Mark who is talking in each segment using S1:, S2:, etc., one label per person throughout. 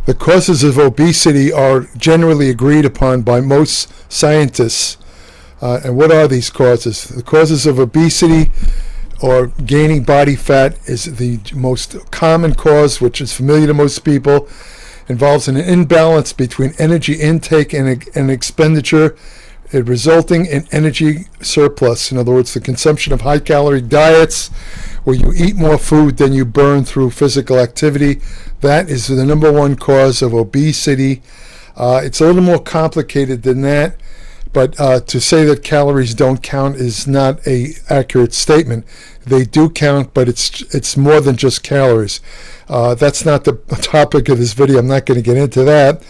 S1: The causes of obesity are generally agreed upon by most scientists. And what are these causes? The causes of obesity or gaining body fat is the most common cause, which is familiar to most people. Involves an imbalance between energy intake and expenditure, resulting in energy surplus. In other words, the consumption of high-calorie diets where you eat more food than you burn through physical activity. That is the number one cause of obesity. It's a little more complicated than that, but to say that calories don't count is not an accurate statement. They do count, but it's more than just calories. That's not the topic of this video. I'm not going to get into that.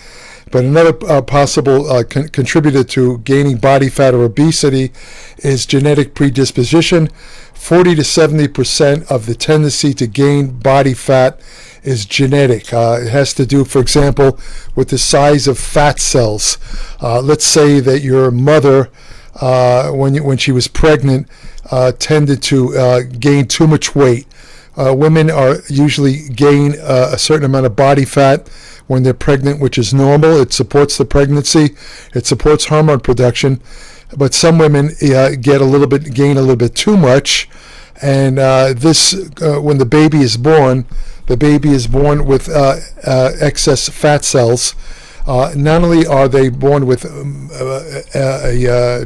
S1: But another possible contributor to gaining body fat or obesity is genetic predisposition. 40 to 70% of the tendency to gain body fat is genetic. It has to do, for example, with the size of fat cells. Let's say that your mother, when she was pregnant, tended to gain too much weight. Women are usually gain a certain amount of body fat when they're pregnant, which is normal. It supports the pregnancy. It supports hormone production. But some women gain a little bit too much, and when the baby is born with excess fat cells. Not only are they born with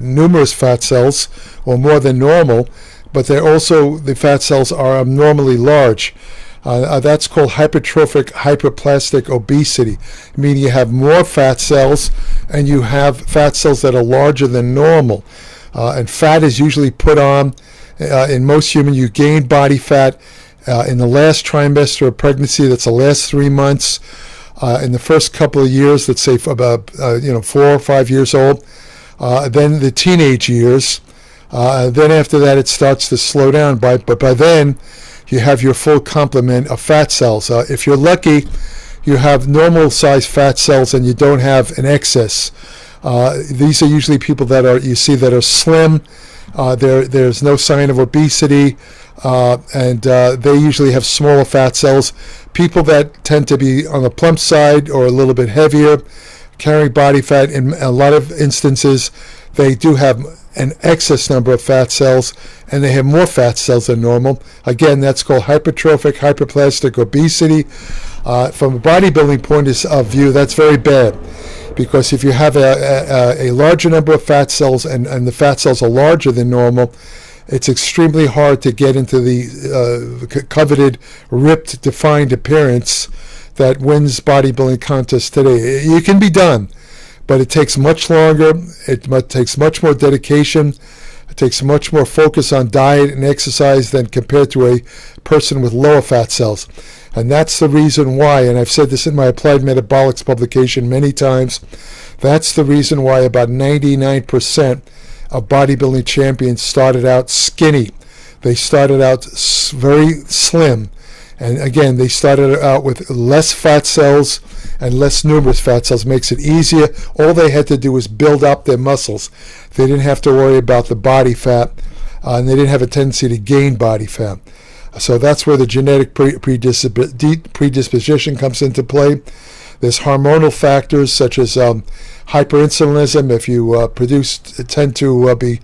S1: numerous fat cells, or more than normal, but the fat cells are abnormally large. That's called hypertrophic hyperplastic obesity, meaning you have more fat cells and you have fat cells that are larger than normal. And fat is usually put on. In most humans, you gain body fat in the last trimester of pregnancy. That's the last 3 months. In the first couple of years, let's say for about 4 or 5 years old. Then the teenage years. Then after that, it starts to slow down. But by then, you have your full complement of fat cells. If you're lucky, you have normal size fat cells and you don't have an excess. These are usually people that are slim. There's no sign of obesity, and they usually have smaller fat cells. People that tend to be on the plump side or a little bit heavier, carrying body fat, in a lot of instances, they do have an excess number of fat cells, and they have more fat cells than normal. Again, that's called hypertrophic hyperplastic obesity. From a bodybuilding point of view, that's very bad, because if you have a larger number of fat cells and the fat cells are larger than normal, it's extremely hard to get into the coveted, ripped, defined appearance that wins bodybuilding contests today. It can be done, but it takes much longer. It takes much more dedication. It takes much more focus on diet and exercise than compared to a person with lower fat cells. And that's the reason why, and I've said this in my Applied Metabolics publication many times, that's the reason why about 99% of bodybuilding champions started out skinny. They started out very slim. And again, they started out with less fat cells and less numerous fat cells. Makes it easier. All they had to do was build up their muscles. They didn't have to worry about the body fat, and they didn't have a tendency to gain body fat. So that's where the genetic predisposition comes into play. There's hormonal factors such as hyperinsulinism. If you tend to be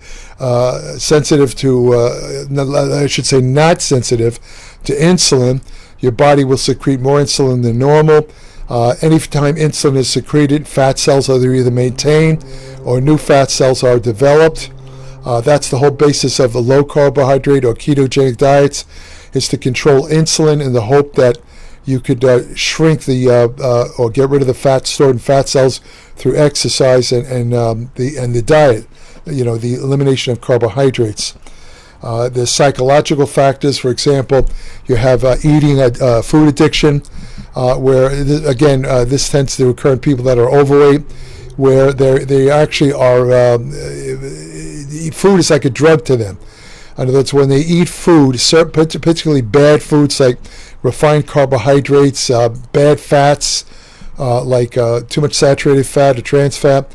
S1: sensitive to, not sensitive to insulin, your body will secrete more insulin than normal. Anytime insulin is secreted, fat cells are either maintained or new fat cells are developed. That's the whole basis of the low carbohydrate or ketogenic diets, is to control insulin in the hope that you could shrink or get rid of the fat stored in fat cells through exercise and the diet, the elimination of carbohydrates. There's psychological factors. For example, you have eating food addiction, where this tends to occur in people that are overweight, where they actually are. Food is like a drug to them. In other words, when they eat food, particularly bad foods like refined carbohydrates, bad fats, like too much saturated fat or trans fat,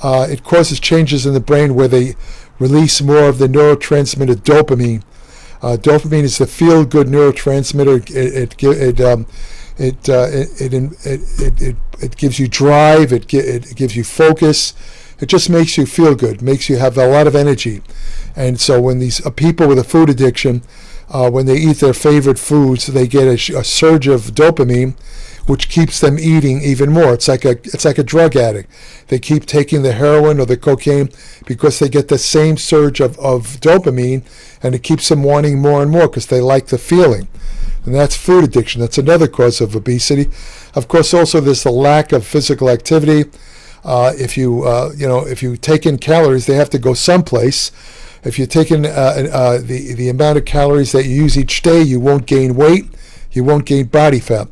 S1: it causes changes in the brain where they release more of the neurotransmitter dopamine. Dopamine is the feel-good neurotransmitter. It It gives you drive. It gives you focus. It just makes you feel good. Makes you have a lot of energy. And so when these people with a food addiction, when they eat their favorite foods, they get a surge of dopamine, which keeps them eating even more. It's like a drug addict. They keep taking the heroin or the cocaine because they get the same surge of dopamine, and it keeps them wanting more and more because they like the feeling. And that's food addiction. That's another cause of obesity. Of course, also there's the lack of physical activity. If you take in calories, they have to go someplace. If you're taking the amount of calories that you use each day, you won't gain weight, you won't gain body fat.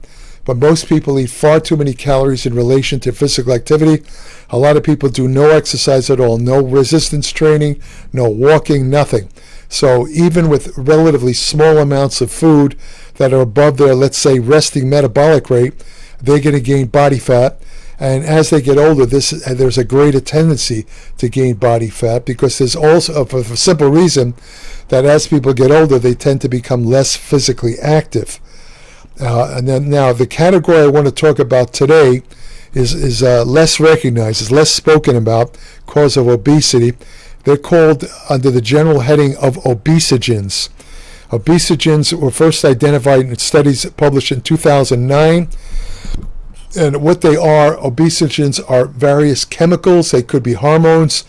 S1: But most people eat far too many calories in relation to physical activity. A lot of people do no exercise at all, no resistance training, no walking, nothing. So even with relatively small amounts of food that are above their, let's say, resting metabolic rate, they're going to gain body fat. And as they get older, there's a greater tendency to gain body fat because there's also, for the simple reason that as people get older, they tend to become less physically active. And then now the category I want to talk about today is less recognized, is less spoken about, cause of obesity. They're called under the general heading of obesogens. Obesogens were first identified in studies published in 2009. And what they are, obesogens are various chemicals. They could be hormones.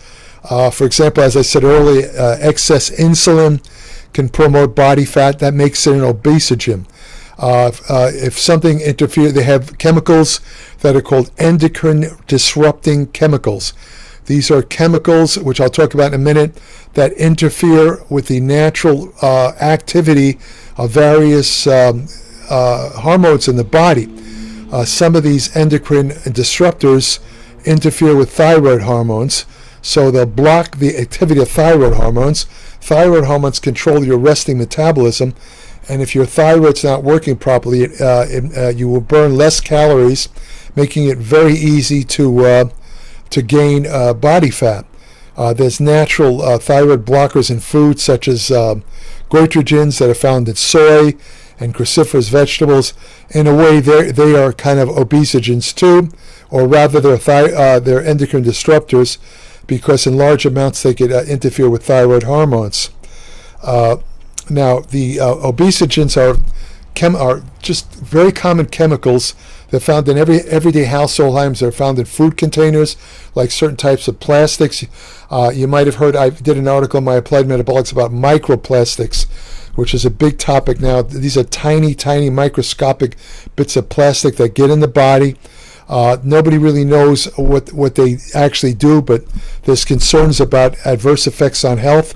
S1: For example, as I said earlier, excess insulin can promote body fat. That makes it an obesogen. If something interferes, they have chemicals that are called endocrine disrupting chemicals. These are chemicals, which I'll talk about in a minute, that interfere with the natural activity of various hormones in the body. Some of these endocrine disruptors interfere with thyroid hormones, so they'll block the activity of thyroid hormones. Thyroid hormones control your resting metabolism, and if your thyroid's not working properly, you will burn less calories, making it very easy to gain body fat. There's natural thyroid blockers in foods such as goitrogens that are found in soy and cruciferous vegetables. In a way, they are kind of obesogens too, or rather they're endocrine disruptors because in large amounts they could interfere with thyroid hormones. Now, the obesogens are just very common chemicals. They're found in everyday household items. They're found in food containers, like certain types of plastics. You might have heard, I did an article in my Applied Metabolics about microplastics, which is a big topic now. These are tiny, tiny microscopic bits of plastic that get in the body. Nobody really knows what they actually do, but there's concerns about adverse effects on health.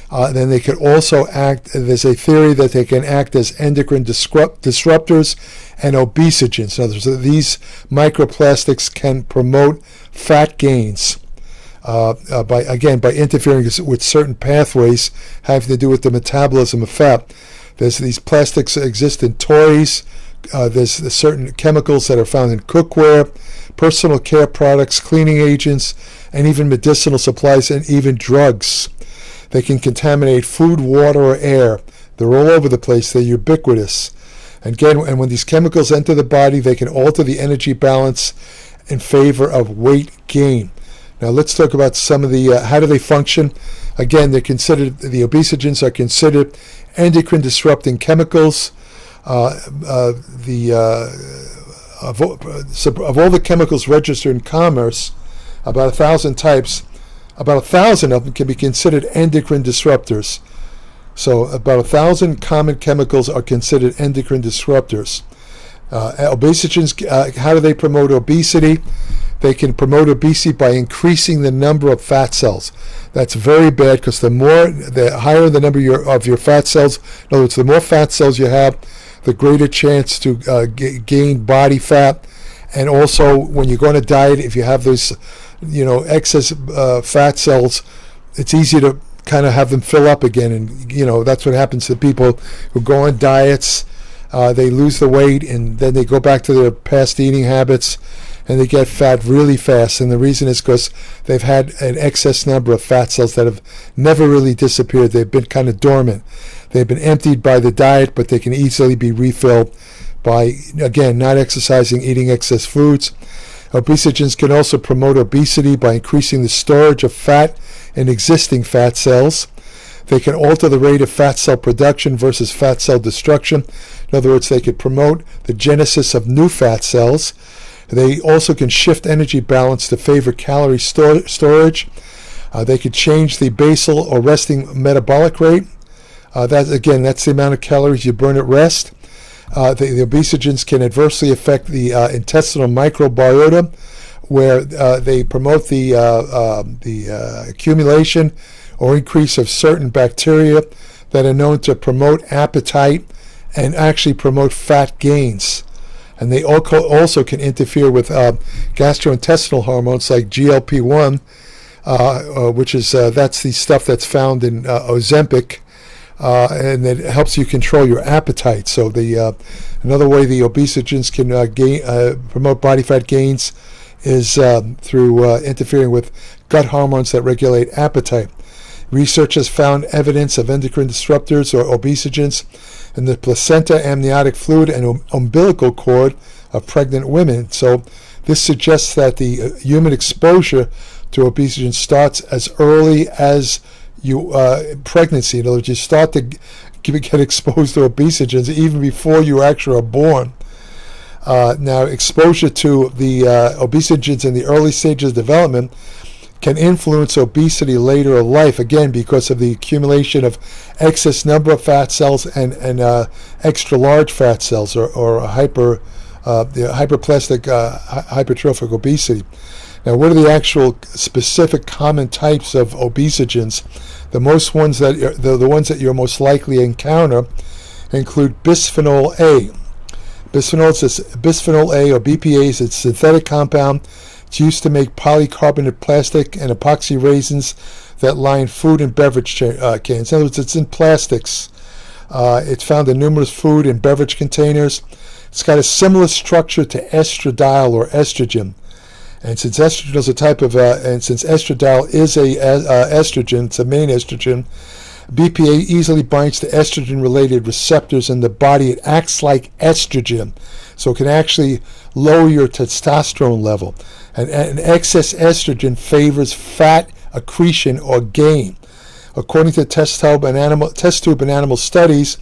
S1: Then they could also act, there's a theory that they can act as endocrine disruptors and obesogens. In other words, these microplastics can promote fat gains by interfering with certain pathways having to do with the metabolism of fat. There's these plastics that exist in toys. There's certain chemicals that are found in cookware, personal care products, cleaning agents, and even medicinal supplies and even drugs. They can contaminate food, water, or air. They're all over the place. They're ubiquitous. And when these chemicals enter the body, they can alter the energy balance in favor of weight gain. Now let's talk about some of the, how do they function? Again, the obesogens are considered endocrine disrupting chemicals. Of all the chemicals registered in commerce, about 1,000 types, about 1,000 of them can be considered endocrine disruptors. So about 1,000 common chemicals are considered endocrine disruptors. Obesogens, how do they promote obesity? They can promote obesity by increasing the number of fat cells. That's very bad because the higher the number of your fat cells, in other words, the more fat cells you have, the greater chance to gain body fat. And also, when you go on a diet, if you have those excess fat cells, it's easy to kind of have them fill up again, and that's what happens to people who go on diets. They lose the weight and then they go back to their past eating habits and they get fat really fast, and the reason is because they've had an excess number of fat cells that have never really disappeared. They've been kind of dormant. They've been emptied by the diet, but they can easily be refilled by, again, not exercising, eating excess foods. Obesogens can also promote obesity by increasing the storage of fat in existing fat cells. They can alter the rate of fat cell production versus fat cell destruction. In other words, they could promote the genesis of new fat cells. They also can shift energy balance to favor calorie storage. They could change the basal or resting metabolic rate. That's the amount of calories you burn at rest. The obesogens can adversely affect the intestinal microbiota, where they promote the accumulation or increase of certain bacteria that are known to promote appetite and actually promote fat gains. And they also can interfere with gastrointestinal hormones like GLP-1, which is that's the stuff that's found in Ozempic, and it helps you control your appetite. So another way the obesogens can promote body fat gains is through interfering with gut hormones that regulate appetite. Research has found evidence of endocrine disruptors or obesogens in the placenta, amniotic fluid, and umbilical cord of pregnant women. So this suggests that the human exposure to obesogens starts as early as pregnancy. In other words, you start to get exposed to obesogens even before you actually are born. Now, exposure to the obesogens in the early stages of development can influence obesity later in life, again, because of the accumulation of excess number of fat cells and extra large fat cells, or hyperplastic hypertrophic obesity. Now, what are the actual specific common types of obesogens? The ones that you're most likely to encounter include bisphenol A. Bisphenol A, or BPA, is a synthetic compound. It's used to make polycarbonate plastic and epoxy resins that line food and beverage cans. In other words, it's in plastics. It's found in numerous food and beverage containers. It's got a similar structure to estradiol or estrogen. And since estrogen is a type of, and since estradiol is a estrogen, it's a main estrogen, BPA easily binds to estrogen-related receptors in the body. It acts like estrogen, so it can actually lower your testosterone level. And excess estrogen favors fat accretion or gain. According to test tube and animal studies,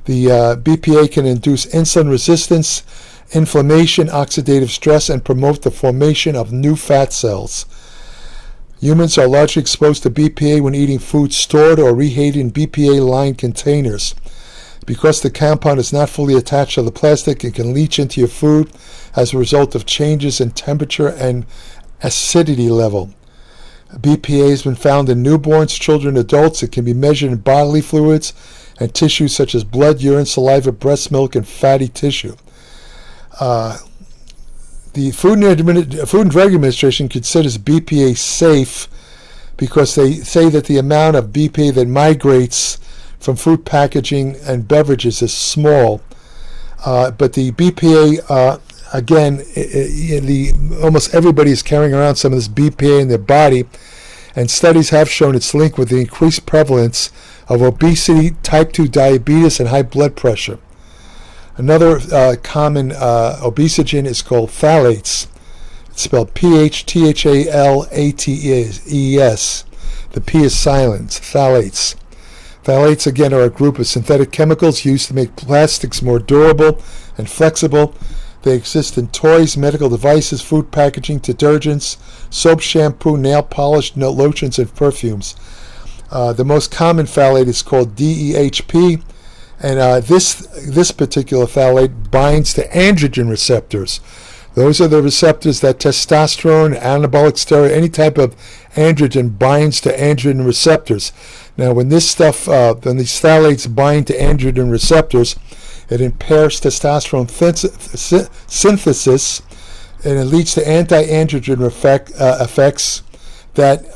S1: the BPA can induce insulin resistance, inflammation, oxidative stress, and promote the formation of new fat cells. Humans are largely exposed to BPA when eating food stored or reheated in BPA-lined containers. Because the compound is not fully attached to the plastic, it can leach into your food as a result of changes in temperature and acidity level. BPA has been found in newborns, children, adults. It can be measured in bodily fluids and tissues such as blood, urine, saliva, breast milk, and fatty tissue. The Food and Drug Administration considers BPA safe because they say that the amount of BPA that migrates from food packaging and beverages is small. But the BPA, again, almost everybody is carrying around some of this BPA in their body, and studies have shown its link with the increased prevalence of obesity, type 2 diabetes, and high blood pressure. Another common obesogen is called phthalates. It's spelled Phthalates. The P is silent. Phthalates. Phthalates, again, are a group of synthetic chemicals used to make plastics more durable and flexible. They exist in toys, medical devices, food packaging, detergents, soap, shampoo, nail polish, lotions, and perfumes. The most common phthalate is called DEHP. And this particular phthalate binds to androgen receptors. Those are the receptors that testosterone, anabolic steroid, any type of androgen binds to androgen receptors. Now, when these phthalates bind to androgen receptors, it impairs testosterone synthesis, and it leads to anti-androgen effects that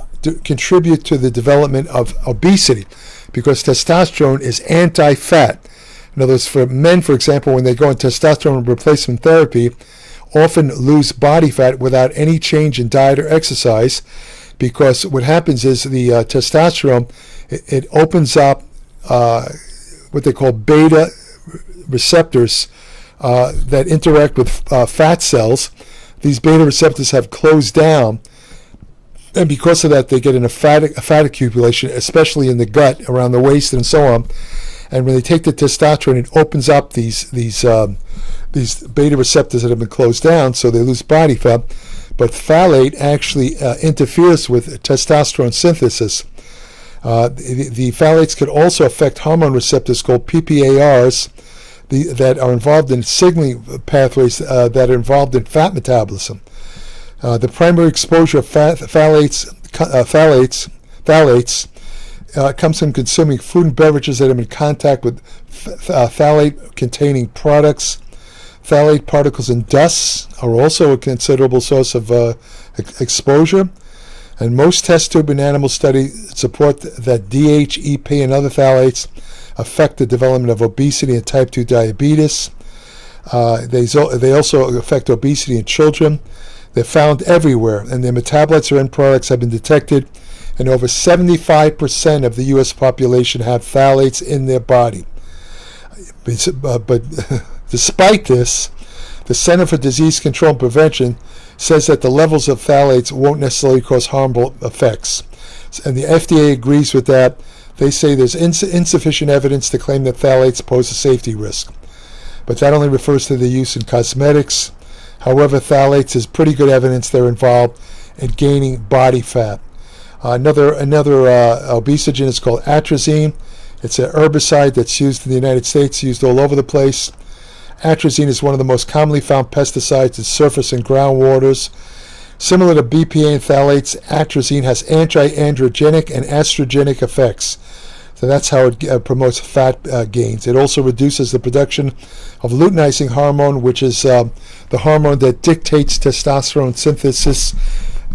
S1: contribute to the development of obesity, because testosterone is anti-fat. In other words, for men, for example, when they go on testosterone replacement therapy, often lose body fat without any change in diet or exercise, because what happens is the testosterone, it opens up what they call beta receptors that interact with fat cells. These beta receptors have closed down, and because of that, they get a fat accumulation, especially in the gut, around the waist, and so on. And when they take the testosterone, it opens up these beta receptors that have been closed down, so they lose body fat. But phthalate actually interferes with testosterone synthesis. The phthalates could also affect hormone receptors called PPARs that are involved in signaling pathways that are involved in fat metabolism. The primary exposure of phthalates comes from consuming food and beverages that have been in contact with phthalate-containing products. Phthalate particles in dust are also a considerable source of exposure. And most test tube and animal studies support that DHEP and other phthalates affect the development of obesity and type 2 diabetes. They also affect obesity in children. They're found everywhere, and their metabolites or end products have been detected, and over 75% of the U.S. population have phthalates in their body. But despite this, the Center for Disease Control and Prevention says that the levels of phthalates won't necessarily cause harmful effects. And the FDA agrees with that. They say there's insufficient evidence to claim that phthalates pose a safety risk. But that only refers to their use in cosmetics. However, phthalates is pretty good evidence they're involved in gaining body fat. Another obesogen is called atrazine. It's an herbicide that's used in the United States, used all over the place. Atrazine is one of the most commonly found pesticides in surface and groundwaters. Similar to BPA and phthalates, atrazine has anti-androgenic and estrogenic effects. So that's how it promotes fat gains. It also reduces the production of luteinizing hormone, which is the hormone that dictates testosterone synthesis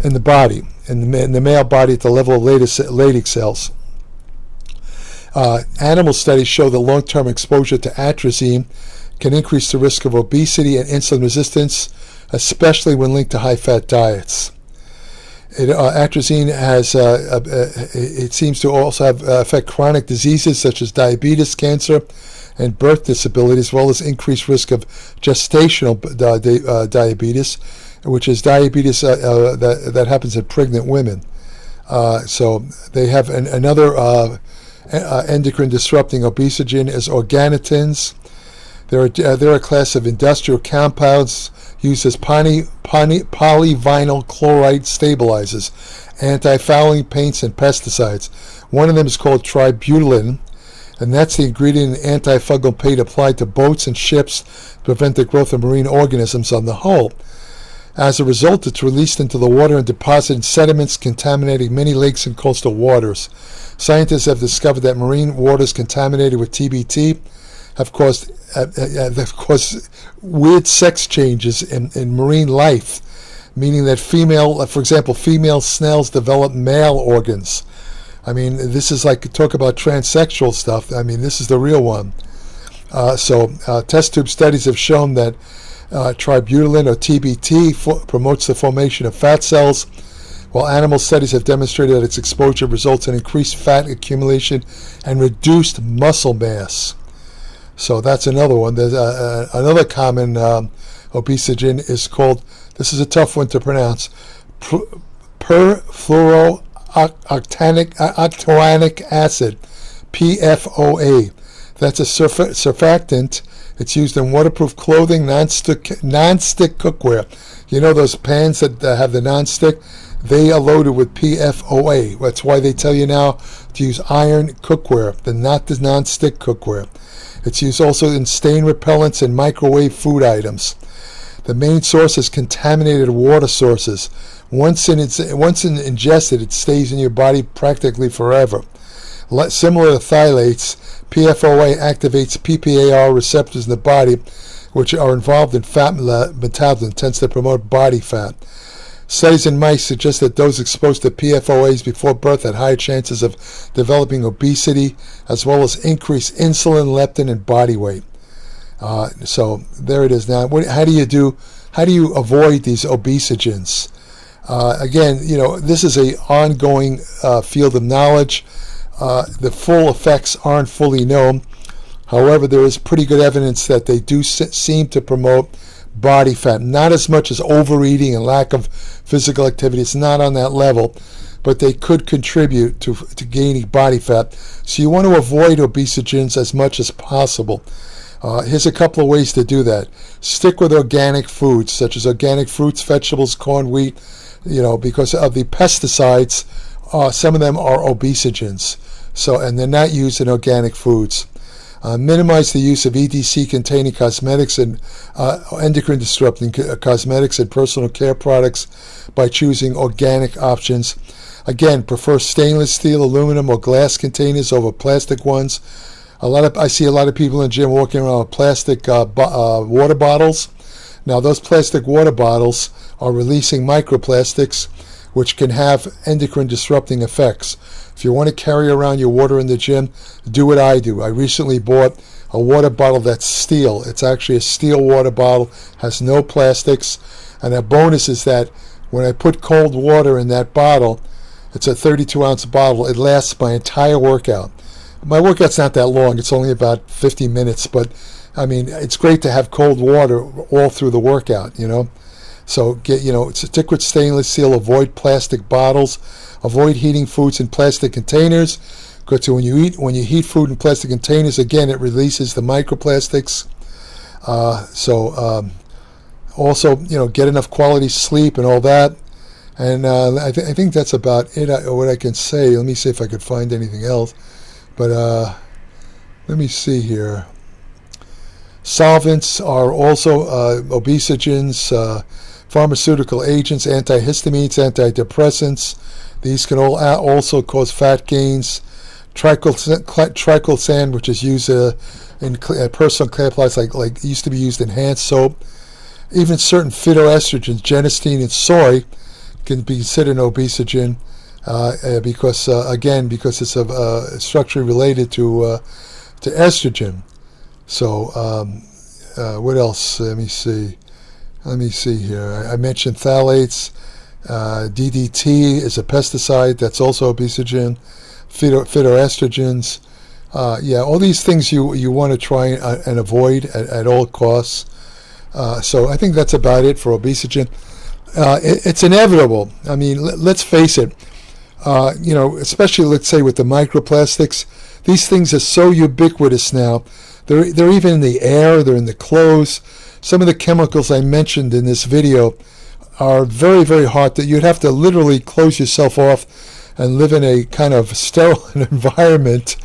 S1: in the body, in the male body at the level of Leydig cells. Animal studies show that long-term exposure to atrazine can increase the risk of obesity and insulin resistance, especially when linked to high-fat diets. Atrazine has it seems to also affect chronic diseases such as diabetes, cancer, and birth disability, as well as increased risk of gestational diabetes, which is diabetes that happens in pregnant women. So they have another endocrine disrupting obesogen is organotins. They're a class of industrial compounds used as polyvinyl chloride stabilizers, anti-fouling paints, and pesticides. One of them is called tributylin, and that's the ingredient in antifungal paint applied to boats and ships to prevent the growth of marine organisms on the hull. As a result, it's released into the water and deposited in sediments, contaminating many lakes and coastal waters. Scientists have discovered that marine waters contaminated with TBT have caused weird sex changes in marine life, meaning that for example, female snails develop male organs. I mean, this is like talk about transsexual stuff. I mean, this is the real one. So test tube studies have shown that tributylin, or TBT, promotes the formation of fat cells, while animal studies have demonstrated that its exposure results in increased fat accumulation and reduced muscle mass. So that's another one. There's another common obesogen is called, this is a tough one to pronounce, perfluorooctanoic acid, PFOA. That's a surfactant. It's used in waterproof clothing, non-stick cookware. You know those pans that have the non-stick? They are loaded with PFOA. That's why they tell you now to use iron cookware, not the non-stick cookware. It's used also in stain repellents and microwave food items. The main source is contaminated water sources. Once ingested, it stays in your body practically forever. Similar to phthalates, PFOA activates PPAR receptors in the body, which are involved in fat metabolism, tends to promote body fat. Studies in mice suggest that those exposed to PFOAs before birth had higher chances of developing obesity, as well as increased insulin, leptin, and body weight. So there it is. Now, how do you avoid these obesogens? Again, this is an ongoing field of knowledge. The full effects aren't fully known. However, there is pretty good evidence that they do seem to promote body fat. Not as much as overeating and lack of physical activity. It's not on that level, but they could contribute to gaining body fat. So you want to avoid obesogens as much as possible. Here's a couple of ways to do that. Stick with organic foods, such as organic fruits, vegetables, corn, wheat, because of the pesticides, some of them are obesogens. So, and they're not used in organic foods. Minimize the use of EDC-containing cosmetics and endocrine-disrupting cosmetics and personal care products by choosing organic options. Again, prefer stainless steel, aluminum, or glass containers over plastic ones. I see a lot of people in the gym walking around with plastic water bottles. Now, those plastic water bottles are releasing microplastics, which can have endocrine-disrupting effects. If you want to carry around your water in the gym, do what I do. I recently bought a water bottle that's steel. It's actually a steel water bottle, has no plastics, and a bonus is that when I put cold water in that bottle, it's a 32-ounce bottle, it lasts my entire workout. My workout's not that long, it's only about 50 minutes, but I mean, it's great to have cold water all through the workout, So stick with stainless steel, avoid plastic bottles, avoid heating foods in plastic containers, because when you heat food in plastic containers, again, it releases the microplastics. Also, get enough quality sleep and all that. And I think that's about it, what I can say. Let me see if I could find anything else. But let me see here. Solvents are also obesogens, pharmaceutical agents, antihistamines, antidepressants. These can all also cause fat gains. Triclosan, which is used in personal care products, like used to be used in hand soap. Even certain phytoestrogens, genistein and soy, can be considered an obesogen because it's structurally related to estrogen. So what else? Let me see here. I mentioned phthalates. DDT is a pesticide that's also obesogen. Phytoestrogens. All these things you want to try and avoid at all costs. So I think that's about it for obesogen. It's inevitable. I mean, let's face it. Especially, let's say, with the microplastics, these things are so ubiquitous now. They're even in the air, they're in the clothes. Some of the chemicals I mentioned in this video are very, very hard that you'd have to literally close yourself off and live in a kind of sterile environment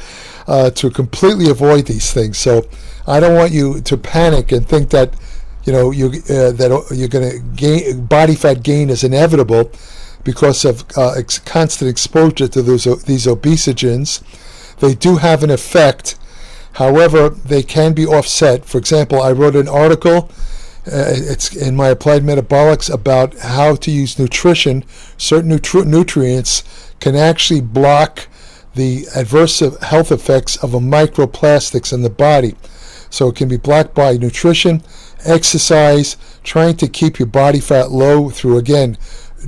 S1: to completely avoid these things. So I don't want you to panic and think that that you're going to gain body fat gain is inevitable because of constant exposure to these obesogens. They do have an effect. However, they can be offset. For example, I wrote an article, it's in my Applied Metabolics, about how to use nutrition. Certain nutrients can actually block the adverse health effects of microplastics in the body. So it can be blocked by nutrition, exercise, trying to keep your body fat low through, again,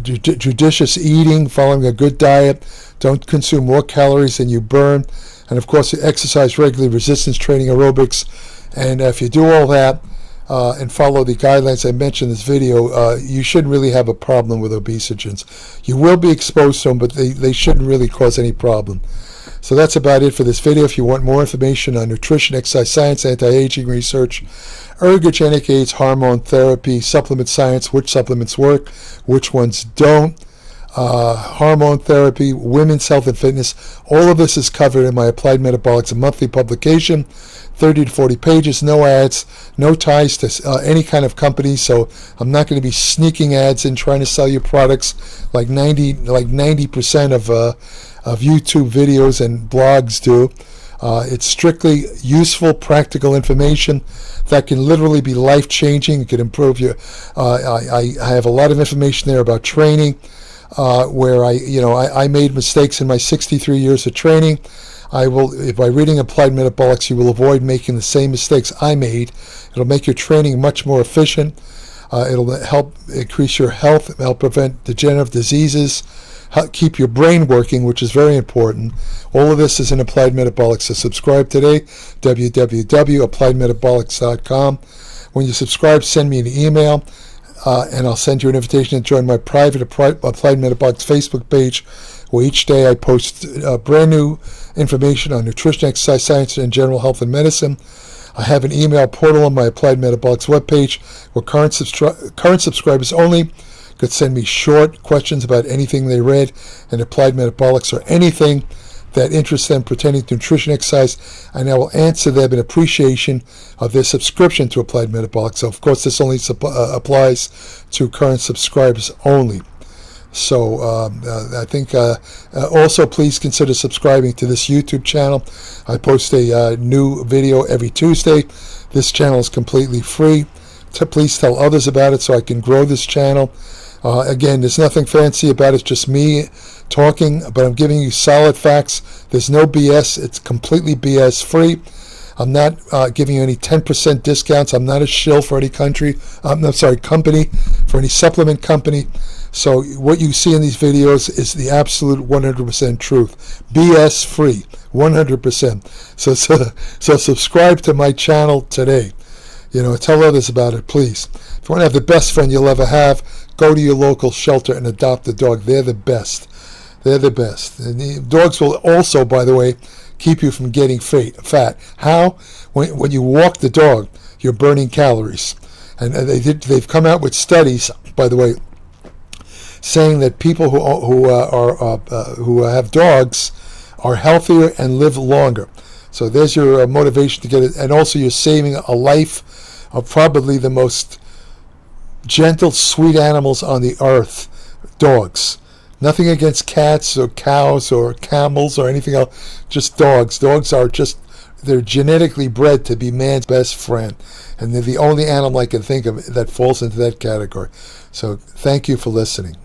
S1: judicious eating, following a good diet. Don't consume more calories than you burn. And of course, exercise regularly, resistance training, aerobics. And if you do all that and follow the guidelines I mentioned in this video, you shouldn't really have a problem with obesogens. You will be exposed to them, but they shouldn't really cause any problem. So that's about it for this video. If you want more information on nutrition, exercise science, anti-aging research, ergogenic aids, hormone therapy, supplement science, which supplements work, which ones don't, hormone therapy, women's health and fitness, all of this is covered in my Applied Metabolics, a monthly publication, 30 to 40 pages, no ads, no ties to any kind of company. So I'm not going to be sneaking ads in trying to sell you products like 90% of YouTube videos and blogs do. It's strictly useful, practical information that can literally be life-changing. It can improve your. I have a lot of information there about training, where I made mistakes in my 63 years of training. By reading Applied Metabolics, you will avoid making the same mistakes I made. It'll make your training much more efficient. It'll help increase your health, help prevent degenerative diseases, keep your brain working, which is very important. All of this is in Applied Metabolics. So subscribe today, www.appliedmetabolics.com. When you subscribe, send me an email, and I'll send you an invitation to join my private Applied Metabolics Facebook page, where each day I post brand new information on nutrition, exercise science, and general health and medicine. I have an email portal on my Applied Metabolics webpage where current subscribers only could send me short questions about anything they read in Applied Metabolics or anything that interests them pertaining to nutrition, exercise, and I will answer them in appreciation of their subscription to Applied Metabolics. So, of course, this only applies to current subscribers only. So I think also please consider subscribing to this YouTube channel. I post a new video every Tuesday. This channel is completely free. Please tell others about it so I can grow this channel. Again, there's nothing fancy about it. It's just me talking, but I'm giving you solid facts. There's no BS. It's completely BS free. I'm not giving you any 10% discounts. I'm not a shill for any company, for any supplement company. So what you see in these videos is the absolute 100% truth. BS free, 100%. So subscribe to my channel today. Tell others about it, please. If you want to have the best friend you'll ever have, go to your local shelter and adopt a dog. They're the best. They're the best. And the dogs will also, by the way, keep you from getting fat. How? When you walk the dog, you're burning calories. And they've come out with studies, by the way, saying that people who have dogs are healthier and live longer. So there's your motivation to get it. And also you're saving a life of probably the most gentle, sweet animals on the earth, dogs. Nothing against cats or cows or camels or anything else, just dogs. Dogs are they're genetically bred to be man's best friend. And they're the only animal I can think of that falls into that category. So thank you for listening.